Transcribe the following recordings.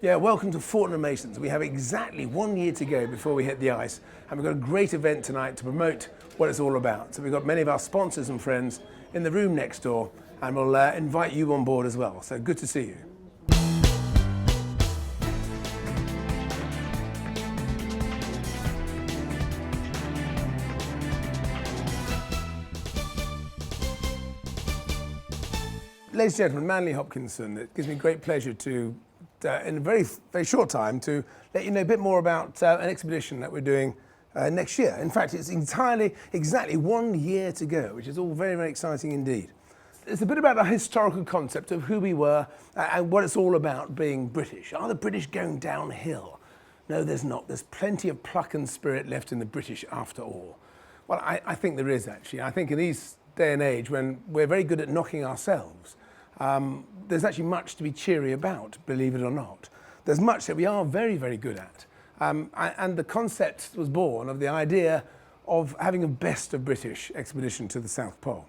Yeah, welcome to Fortnum Masons. We have exactly 1 year to go before we hit the ice, and we've got a great event tonight to promote what it's all about. So we've got many of our sponsors and friends in the room next door, and we'll invite you on board as well. So good to see you. Ladies and gentlemen, Manley Hopkinson, it gives me great pleasure to, in a very short time, to let you know a bit more about an expedition that we're doing next year. In fact, it's exactly 1 year to go, which is all very, very exciting indeed. It's a bit about a historical concept of who we were and what it's all about being British. Are the British going downhill? No, there's not. There's plenty of pluck and spirit left in the British after all. Well, I think there is actually. I think in this day and age when we're very good at knocking ourselves, there's actually much to be cheery about, believe it or not. There's much that we are very, very good at. And the concept was born of the idea of having a best of British expedition to the South Pole.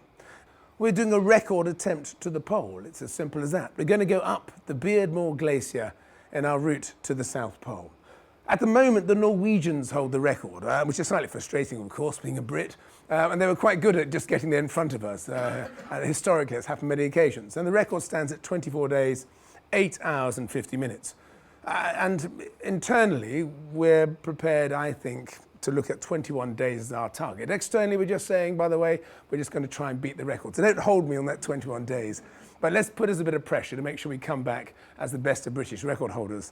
We're doing a record attempt to the pole. It's as simple as that. We're going to go up the Beardmore Glacier in our route to the South Pole. At the moment, the Norwegians hold the record, which is slightly frustrating, of course, being a Brit. And they were quite good at just getting there in front of us. Historically, it's happened many occasions. And the record stands at 24 days, 8 hours and 50 minutes. And internally, we're prepared, I think, to look at 21 days as our target. Externally, we're just saying, by the way, we're just going to try and beat the record. So don't hold me on that 21 days. But let's put us a bit of pressure to make sure we come back as the best of British record holders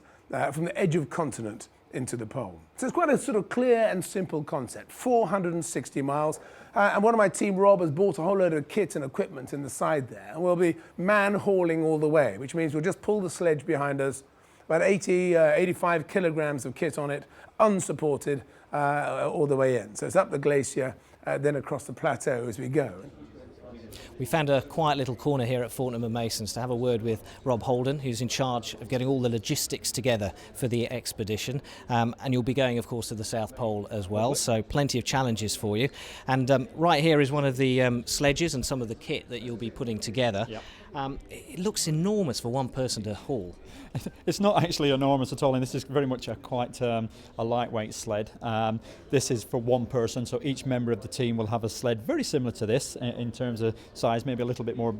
from the edge of continent into the pole. So it's quite a sort of clear and simple concept, 460 miles. And one of my team, Rob, has bought a whole load of kit and equipment in the side there. And we'll be man-hauling all the way, which means we'll just pull the sledge behind us, about 85 kilograms of kit on it, unsupported all the way in. So it's up the glacier, then across the plateau as we go. We found a quiet little corner here at Fortnum and Masons to have a word with Rob Holden, who's in charge of getting all the logistics together for the expedition. And you'll be going, of course, to the South Pole as well, so plenty of challenges for you. And right here is one of the sledges and some of the kit that you'll be putting together. Yep. It looks enormous for one person to haul. It's not actually enormous at all, and this is very much quite a lightweight sled. This is for one person, so each member of the team will have a sled very similar to this in terms of size, maybe a little bit more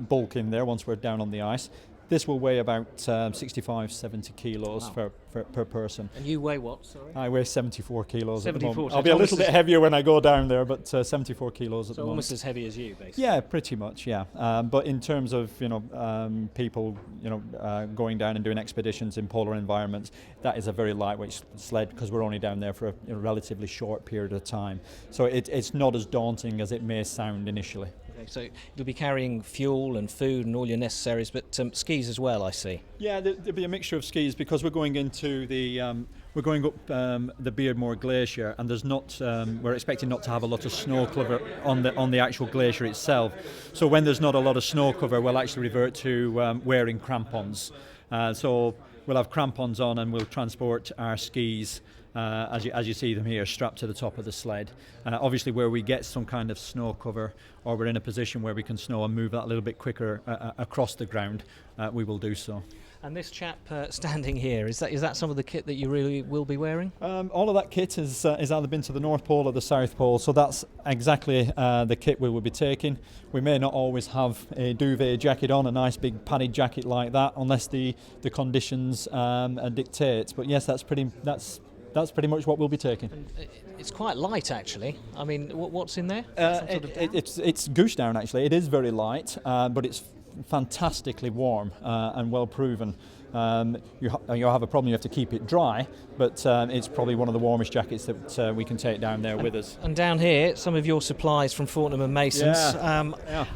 bulk in there once we're down on the ice. This will weigh about 65, 70 kilos per person. And you weigh what, sorry? I weigh 74 kilos 74, at the moment. so I'll be a little bit heavier when I go down there, but 74 kilos at the moment. So almost as heavy as you, basically? Yeah, pretty much, yeah. But in terms of, people, going down and doing expeditions in polar environments, that is a very lightweight sled because we're only down there for a relatively short period of time. So it's not as daunting as it may sound initially. So you'll be carrying fuel and food and all your necessaries, but skis as well, I see. Yeah, there'll be a mixture of skis because we're going into the we're going up the Beardmore Glacier, and there's not we're expecting not to have a lot of snow cover on the actual glacier itself. So when there's not a lot of snow cover, we'll actually revert to wearing crampons. So we'll have crampons on, and we'll transport our skis. As you see them here, strapped to the top of the sled. Obviously, where we get some kind of snow cover, or we're in a position where we can snow and move that a little bit quicker across the ground, we will do so. And this chap standing here, is that some of the kit that you really will be wearing? All of that kit is either been to the North Pole or the South Pole, so that's exactly the kit we will be taking. We may not always have a duvet jacket on, a nice big padded jacket like that, unless the conditions dictate. But yes, that's pretty much what we'll be taking. And it's quite light, actually. I mean, what's in there? It's goose down, actually. It is very light, but it's fantastically warm and well proven. You have a problem, you have to keep it dry, but it's probably one of the warmest jackets that we can take down there with us. And down here, some of your supplies from Fortnum and Masons. Yeah.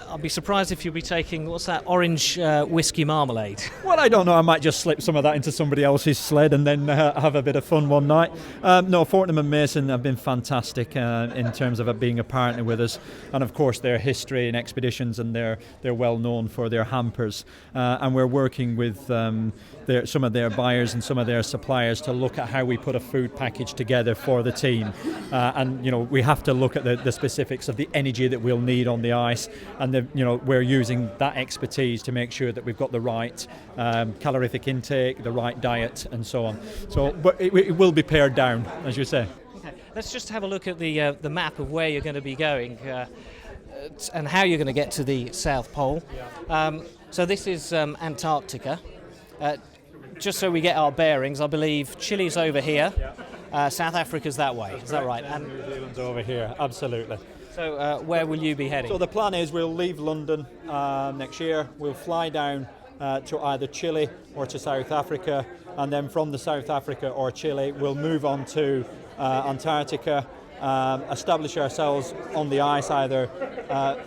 I'll be surprised if you'll be taking, what's that, orange whiskey marmalade? Well, I don't know. I might just slip some of that into somebody else's sled and then have a bit of fun one night. No, Fortnum and Mason have been fantastic in terms of being a partner with us. And of course, their history in expeditions, and they're well known for their hampers. And we're working with some of their buyers and some of their suppliers to look at how we put a food package together for the team. And we have to look at the specifics of the energy that we'll need on the ice. and we're using that expertise to make sure that we've got the right calorific intake, the right diet, and so on. So, but it will be pared down, as you say. Okay. Let's just have a look at the map of where you're going to be going and how you're going to get to the South Pole. So this is Antarctica. Just so we get our bearings, I believe Chile's over here, South Africa's that way, is that right? And New Zealand's over here, absolutely. So where will you be heading? So the plan is we'll leave London next year, we'll fly down to either Chile or to South Africa, and then from the South Africa or Chile we'll move on to Antarctica, establish ourselves on the ice either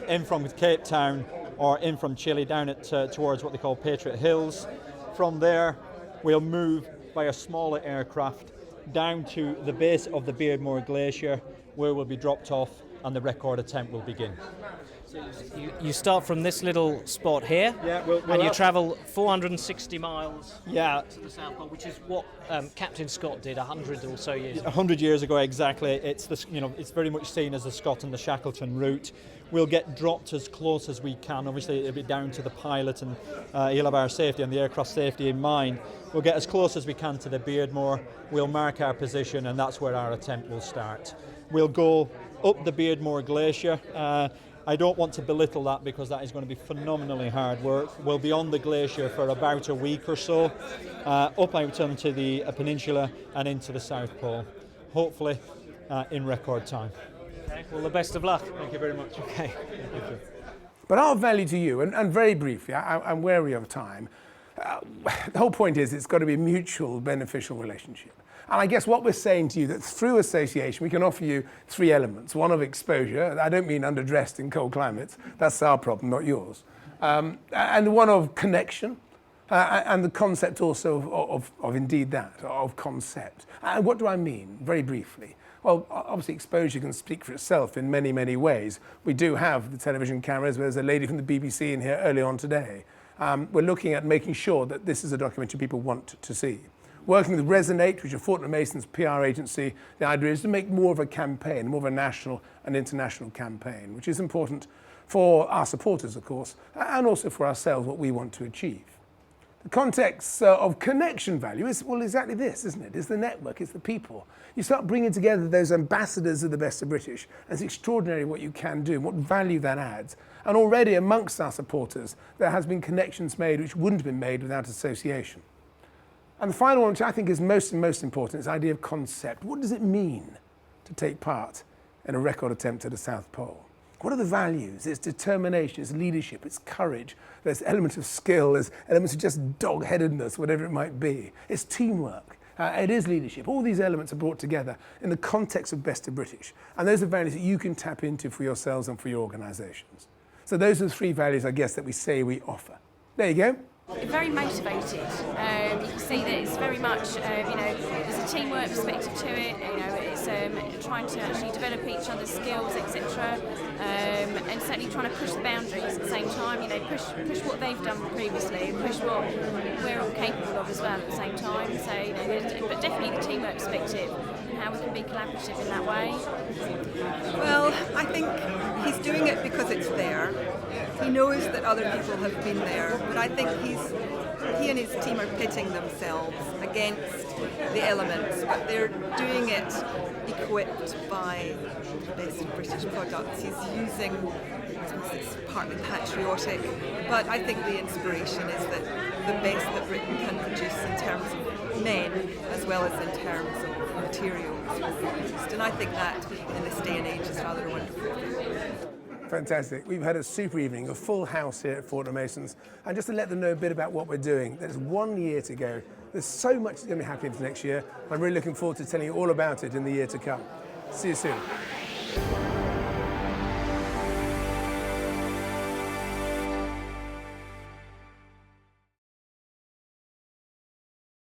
in from Cape Town or in from Chile down towards what they call Patriot Hills. From there we'll move by a smaller aircraft down to the base of the Beardmore Glacier, where we'll be dropped off and the record attempt will begin. So you start from this little spot here, and you travel 460 miles to the South Pole, which is what Captain Scott did 100 or so years ago. 100 years ago, exactly. It's it's very much seen as the Scott and the Shackleton route. We'll get dropped as close as we can. Obviously, it'll be down to the pilot, and he'll have our safety and the aircraft safety in mind. We'll get as close as we can to the Beardmore. We'll mark our position, and that's where our attempt will start. We'll go up the Beardmore Glacier. I don't want to belittle that because that is going to be phenomenally hard work. We'll be on the glacier for about a week or so, up out onto the peninsula and into the South Pole, hopefully in record time. Okay. Well, the best of luck. Thank you very much. Okay. But our value to you, and very briefly, I'm wary of time, the whole point is it's got to be a mutual beneficial relationship. And I guess what we're saying to you, that through association we can offer you three elements. One of exposure, I don't mean underdressed in cold climates, that's our problem, not yours. And one of connection, and the concept also of indeed that, of concept. And what do I mean, very briefly? Well, obviously exposure can speak for itself in many, many ways. We do have the television cameras. There's a lady from the BBC in here early on today. We're looking at making sure that this is a documentary people want to see. Working with Resonate, which is Fortnum Mason's PR agency, the idea is to make more of a campaign, more of a national and international campaign, which is important for our supporters, of course, and also for ourselves, what we want to achieve. The context of connection value is, well, exactly this, isn't it? It's the network, it's the people. You start bringing together those ambassadors of the best of British, and it's extraordinary what you can do, and what value that adds. And already amongst our supporters, there has been connections made which wouldn't have been made without association. And the final one, which I think is most important, is the idea of concept. What does it mean to take part in a record attempt at the South Pole? What are the values? It's determination, it's leadership, it's courage. There's elements of skill, there's elements of just dog-headedness, whatever it might be. It's teamwork, it is leadership. All these elements are brought together in the context of Best of British. And those are values that you can tap into for yourselves and for your organisations. So those are the three values, I guess, that we say we offer. There you go. Very motivated. You can see that it's very much, there's a teamwork perspective to it. It's trying to actually develop each other's skills, etc. And certainly trying to push the boundaries at the same time. Push what they've done previously, and push what we're all capable of as well at the same time. So, but definitely the teamwork perspective and how we can be collaborative in that way. Well, I think he's doing it because it's there. He knows that other people have been there, but I think he and his team are pitting themselves against the elements, but they're doing it equipped by the best of British products. He's using, I suppose it's partly patriotic, but I think the inspiration is that the best that Britain can produce in terms of men as well as in terms of materials will be used, and I think that in this day and age is rather wonderful. Fantastic. We've had a super evening, a full house here at Fortnum Masons. And just to let them know a bit about what we're doing, there's 1 year to go. There's so much that's going to be happening for next year. I'm really looking forward to telling you all about it in the year to come. See you soon.